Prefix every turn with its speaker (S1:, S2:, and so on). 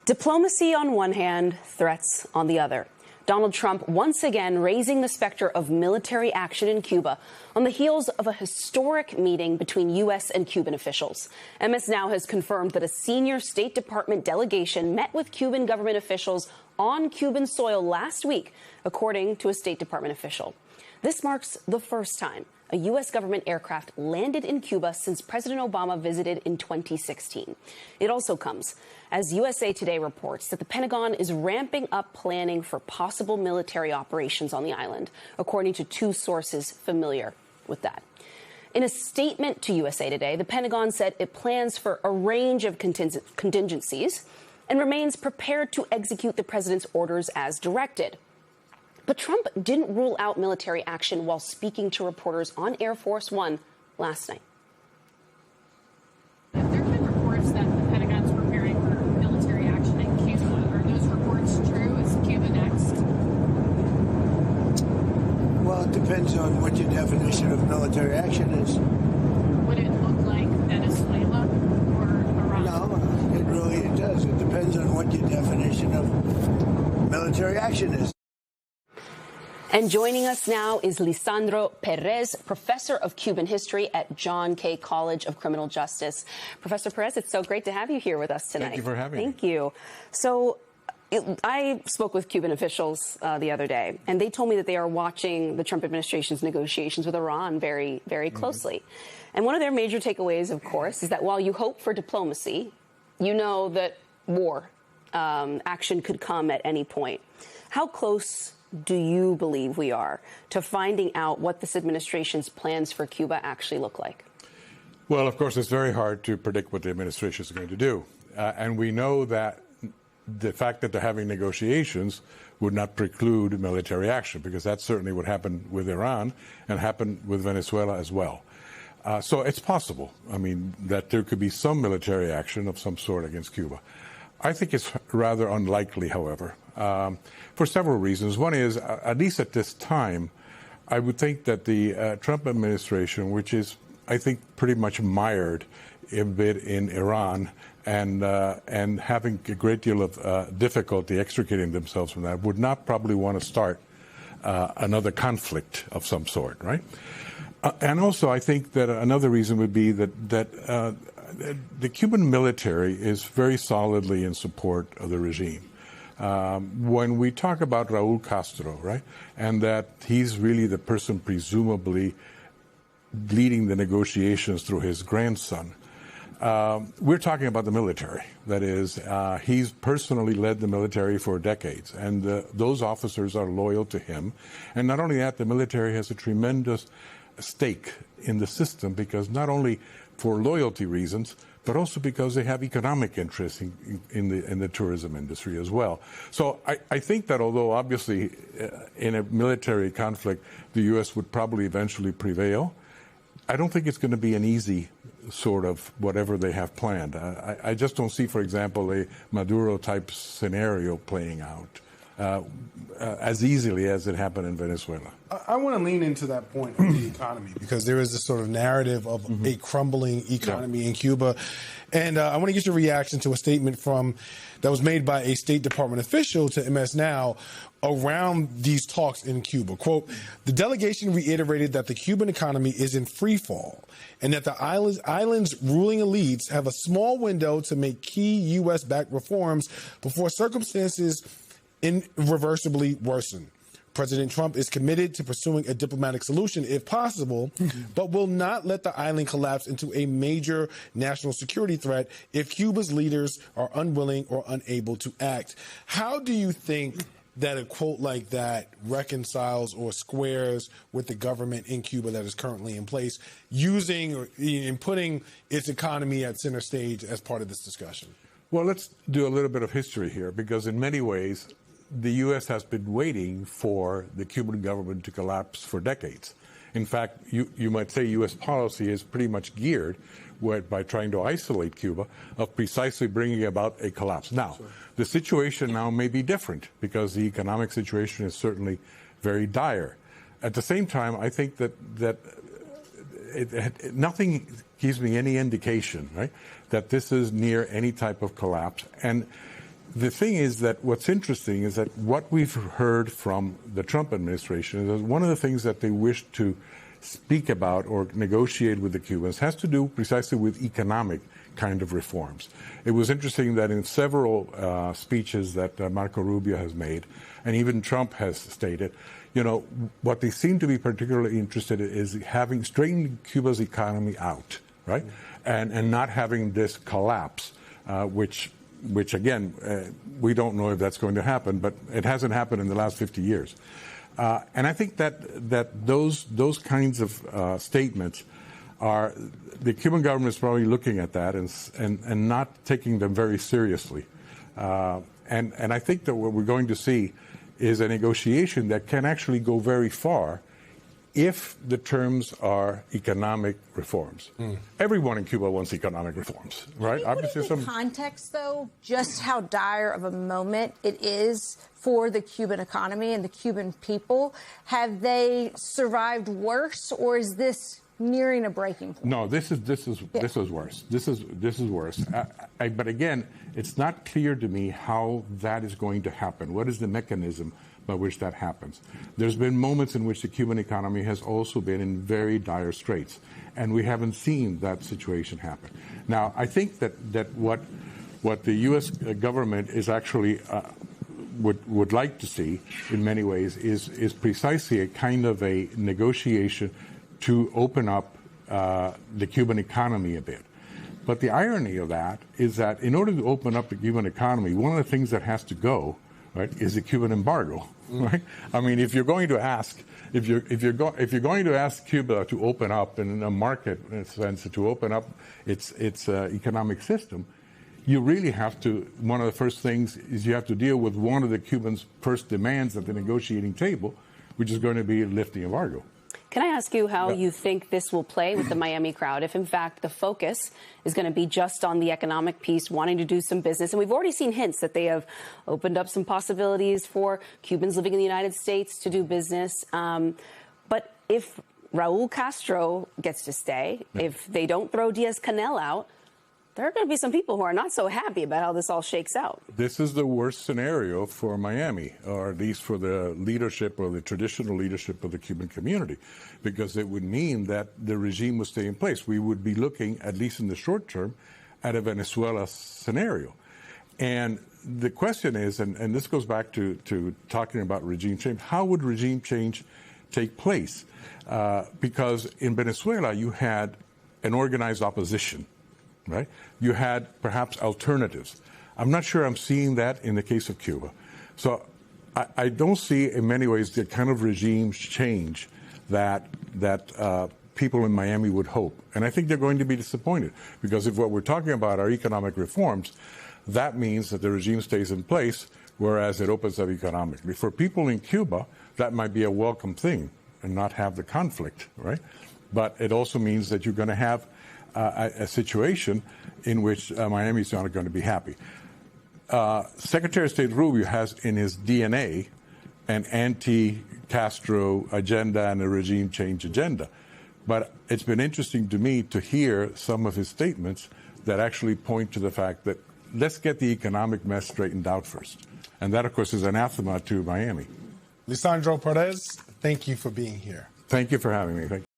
S1: Diplomacy on one hand, threats on the other. Donald Trump once again raising the specter of military action in Cuba on the heels of a historic meeting between U.S. and Cuban officials. MS Now has confirmed that a senior State Department delegation met with Cuban government officials on Cuban soil last week, according to a State Department official. This marks the first time a U.S. government aircraft landed in Cuba since President Obama visited in 2016. It also comes as USA Today reports that the Pentagon is ramping up planning for possible military operations on the island, according to two sources familiar with that. In a statement to USA Today, the Pentagon said it plans for a range of contingencies and remains prepared to execute the president's orders as directed. But Trump didn't rule out military action while speaking to reporters on Air Force One last night.
S2: There have been reports that the Pentagon's preparing for military action in Cuba. Are those reports true? Is Cuba next?
S3: Well, it depends on what your definition of military action is.
S2: Would it look like Venezuela or Iran?
S3: No, it does. It depends on what your definition of military action is.
S1: And joining us now is Lisandro Perez, professor of Cuban history at John K. College of Criminal Justice. Professor Perez, it's so great to have you here with us tonight.
S4: Thank you for having me.
S1: Thank you. So I spoke with Cuban officials the other day, and they told me that they are watching the Trump administration's negotiations with Iran very, very closely. And one of their major takeaways, of course, is that while you hope for diplomacy, you know that war action could come at any point. How close do you believe we are to finding out what this administration's plans for Cuba actually look like?
S4: Well, of course, it's very hard to predict what the administration is going to do. And we know that the fact that they're having negotiations would not preclude military action, because that certainly would happen with Iran and happen with Venezuela as well. So it's possible, I mean, that there could be some military action of some sort against Cuba. I think it's rather unlikely, however, for several reasons. One is, at least at this time, I would think that the Trump administration, which is, I think, pretty much mired a bit in Iran and having a great deal of difficulty extricating themselves from that, would not probably want to start another conflict of some sort, right? And also, I think that another reason would be that the Cuban military is very solidly in support of the regime. When we talk about Raul Castro, right, and that he's really the person presumably leading the negotiations through his grandson, we're talking about the military. That is, he's personally led the military for decades, and those officers are loyal to him. And not only that, the military has a tremendous stake in the system, because not only for loyalty reasons, but also because they have economic interests in the tourism industry as well. So I think that although obviously in a military conflict, the U.S. would probably eventually prevail, I don't think it's going to be an easy sort of whatever they have planned. I just don't see, for example, a Maduro-type scenario playing out as easily as it happened in Venezuela.
S5: I want to lean into that point of the economy, because there is this sort of narrative of a crumbling economy in Cuba. And I want to get your reaction to a statement that was made by a State Department official to MS Now around these talks in Cuba. Quote, the delegation reiterated that the Cuban economy is in free fall and that the island's ruling elites have a small window to make key U.S.-backed reforms before circumstances irreversibly worsen. President Trump is committed to pursuing a diplomatic solution if possible, but will not let the island collapse into a major national security threat if Cuba's leaders are unwilling or unable to act. How do you think that a quote like that reconciles or squares with the government in Cuba that is currently in place, using and putting its economy at center stage as part of this discussion?
S4: Well, let's do a little bit of history here, because in many ways, the U.S. has been waiting for the Cuban government to collapse for decades. In fact, you might say U.S. policy is pretty much geared by trying to isolate Cuba of precisely bringing about a collapse. Now, the situation now may be different, because the economic situation is certainly very dire. At the same time, I think that nothing gives me any indication, right, that this is near any type of collapse. And the thing is that what's interesting is that what we've heard from the Trump administration is that one of the things that they wish to speak about or negotiate with the Cubans has to do precisely with economic kind of reforms. It was interesting that in several speeches that Marco Rubio has made, and even Trump has stated, you know, what they seem to be particularly interested in is having straightening Cuba's economy out, right? And not having this collapse, which again, we don't know if that's going to happen, but it hasn't happened in the last 50 years. And I think that those kinds of statements are, the Cuban government is probably looking at that and not taking them very seriously. And I think that what we're going to see is a negotiation that can actually go very far if the terms are economic reforms. Everyone in Cuba wants economic reforms, right?
S6: Obviously, some context, though, just how dire of a moment it is for the Cuban economy and the Cuban people. Have they survived worse, or is this nearing a breaking point?
S4: No, this is worse. This is worse. But again, it's not clear to me how that is going to happen. What is the mechanism by which that happens? There's been moments in which the Cuban economy has also been in very dire straits, and we haven't seen that situation happen. Now, I think that what the U.S. government is actually would like to see in many ways is precisely a kind of a negotiation to open up the Cuban economy a bit. But the irony of that is that in order to open up the Cuban economy, one of the things that has to go, right, is the Cuban embargo, right? I mean, if you're going to ask, if you're going to ask Cuba to open up in a market sense, to open up its economic system, you really have to. One of the first things is you have to deal with one of the Cubans' first demands at the negotiating table, which is going to be lift the embargo.
S1: Can I ask you how you think this will play with the Miami crowd? If, in fact, the focus is going to be just on the economic piece, wanting to do some business, and we've already seen hints that they have opened up some possibilities for Cubans living in the United States to do business. But if Raul Castro gets to stay, if they don't throw Diaz-Canel out, there are going to be some people who are not so happy about how this all shakes out.
S4: This is the worst scenario for Miami, or at least for the leadership or the traditional leadership of the Cuban community, because it would mean that the regime would stay in place. We would be looking, at least in the short term, at a Venezuela scenario. And the question is, and this goes back to talking about regime change, how would regime change take place? Because in Venezuela, you had an organized opposition. Right? You had perhaps alternatives. I'm not sure I'm seeing that in the case of Cuba. So I don't see in many ways the kind of regime change that people in Miami would hope. And I think they're going to be disappointed, because if what we're talking about are economic reforms, that means that the regime stays in place, whereas it opens up economically. For people in Cuba, that might be a welcome thing and not have the conflict, right? But it also means that you're going to have a situation in which Miami is not going to be happy. Secretary of State Rubio has in his DNA an anti-Castro agenda and a regime change agenda. But it's been interesting to me to hear some of his statements that actually point to the fact that let's get the economic mess straightened out first. And that, of course, is anathema to Miami.
S5: Lisandro Perez, thank you for being here.
S4: Thank you for having me. Thank you.